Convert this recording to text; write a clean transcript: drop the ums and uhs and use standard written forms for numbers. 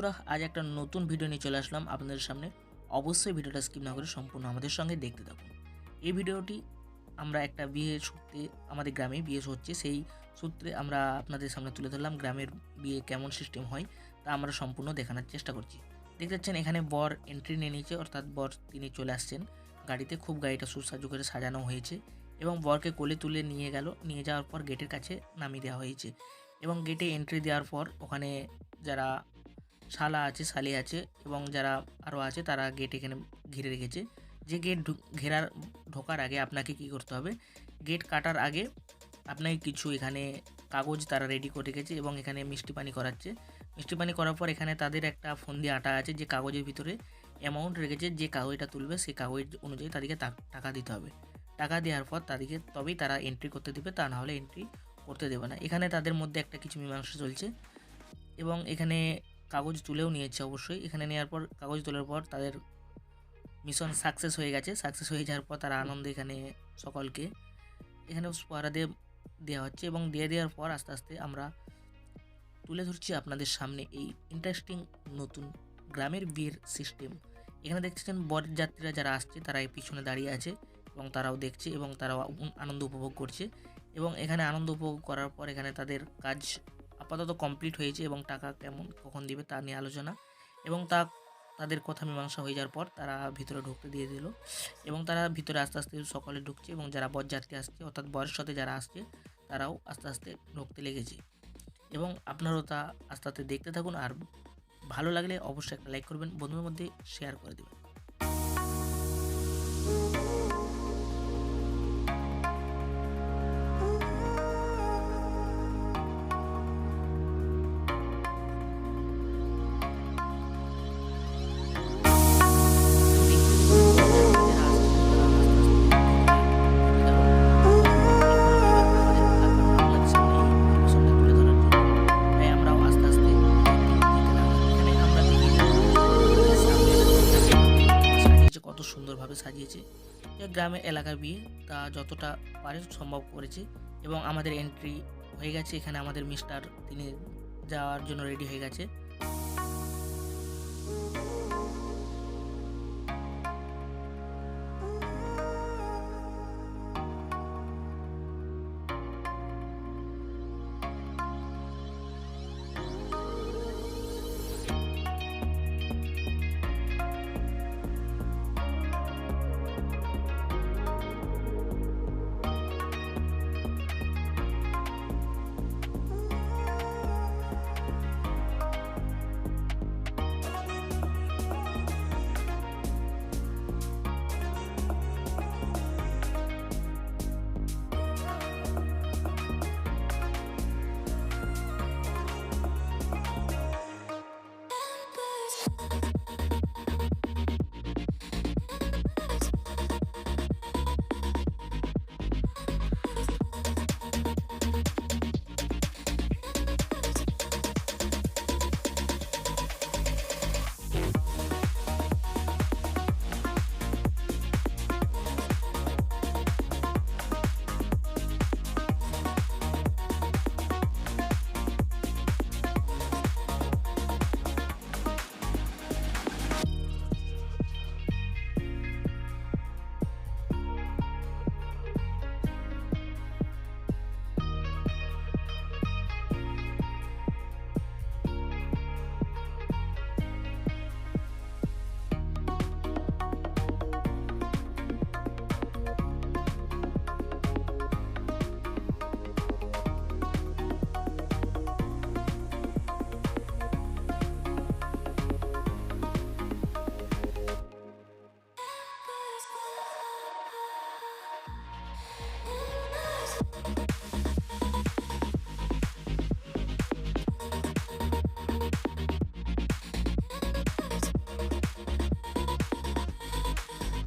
বন্ধুরা, আজ একটা নতুন ভিডিও নিয়ে চলে আসলাম আপনাদের সামনে। অবশ্যই ভিডিওটা স্কিপ না করে সম্পূর্ণ আমাদের সঙ্গে দেখতে থাকুন। এই ভিডিওটি আমরা একটা বিয়ে সূত্রে, আমাদের গ্রামে বিয়ে হচ্ছে সেই সূত্রে আমরা আপনাদের সামনে তুলে ধরলাম। গ্রামের বিয়ে কেমন সিস্টেম হয় তা আমরা সম্পূর্ণ দেখানোর চেষ্টা করছি। দেখতে পাচ্ছেন এখানে বর এন্ট্রি নিয়ে নিয়েছে, অর্থাৎ বর তিনি চলে আসছেন গাড়িতে। খুব গাড়িটা সুসাজ্য করে সাজানো হয়েছে এবং বরকে কোলে তুলে নিয়ে যাওয়ার পর গেটের কাছে নামিয়ে দেওয়া হয়েছে এবং গেটে এন্ট্রি দেওয়ার পর ওখানে যারা শালা আছে, শালি আছে এবং যারা আরও আছে তারা গেট এখানে ঘিরে রেখেছে। যে গেট ঢোকার আগে আপনাকে কি করতে হবে, গেট কাটার আগে আপনাকে কিছু এখানে কাগজ তারা রেডি করে রেখেছে এবং এখানে মিষ্টি পানি করাচ্ছে। মিষ্টি পানি করার পর এখানে তাদের একটা ফন্দি আটা আছে, যে কাগজের ভিতরে অ্যামাউন্ট রেখেছে। যে কাগজটা তুলবে সেই কাগজ অনুযায়ী তাদেরকে টাকা দিতে হবে। টাকা দেওয়ার পর তাদেরকে তবেই তারা এন্ট্রি করতে দেবে, তা না হলে এন্ট্রি করতে দেবে না। এখানে তাদের মধ্যে একটা কিছু মীমাংসা চলছে এবং এখানে কাগজ তুলেও নিয়েছে অবশ্যই। এখানে নেওয়ার পর, কাগজ তোলার পর তাদের মিশন সাকসেস হয়ে গেছে। সাকসেস হয়ে যাওয়ার পর তারা আনন্দে এখানে সকলকে এখানে উপহার দেওয়া হচ্ছে এবং দেওয়ার পর আস্তে আস্তে আমরা তুলে ধরছি আপনাদের সামনে এই ইন্টারেস্টিং নতুন গ্রামের বিয়ের সিস্টেম। এখানে দেখছেন বরযাত্রীরা যারা আসছে তারা এই পিছনে দাঁড়িয়ে আছে এবং তারাও দেখছে এবং তারাও আনন্দ উপভোগ করছে এবং এখানে আনন্দ উপভোগ করার পর এখানে তাদের কাজ আপাতত কমপ্লিট হয়েছে এবং টাকা কখন দিবে তা নিয়ে আলোচনা এবং তাদের কথা মীমাংসা হয়ে যাওয়ার পর তারা ভিতরে ঢুকতে দিয়ে দিল এবং তারা ভিতরে আস্তে আস্তে সকলে ঢুকছে এবং যারা বরযাত্রী আসছে, অর্থাৎ বরের সাথে যারা আসছে তারাও আস্তে আস্তে ঢুকতে লেগেছে এবং আপনারাও তা আস্তে আস্তে দেখতে থাকুন। আর ভালো লাগলে অবশ্যই একটা লাইক করবেন, বন্ধুদের মধ্যে শেয়ার করে দেবেন। কত সুন্দরভাবে সাজিয়েছে। গ্রামের এলাকার বিয়ে তা যতটা পারে সম্ভব করেছে এবং আমাদের এন্ট্রি হয়ে গেছে। এখানে আমাদের মিস্টার তিনি যাওয়ার জন্য রেডি হয়ে গেছে।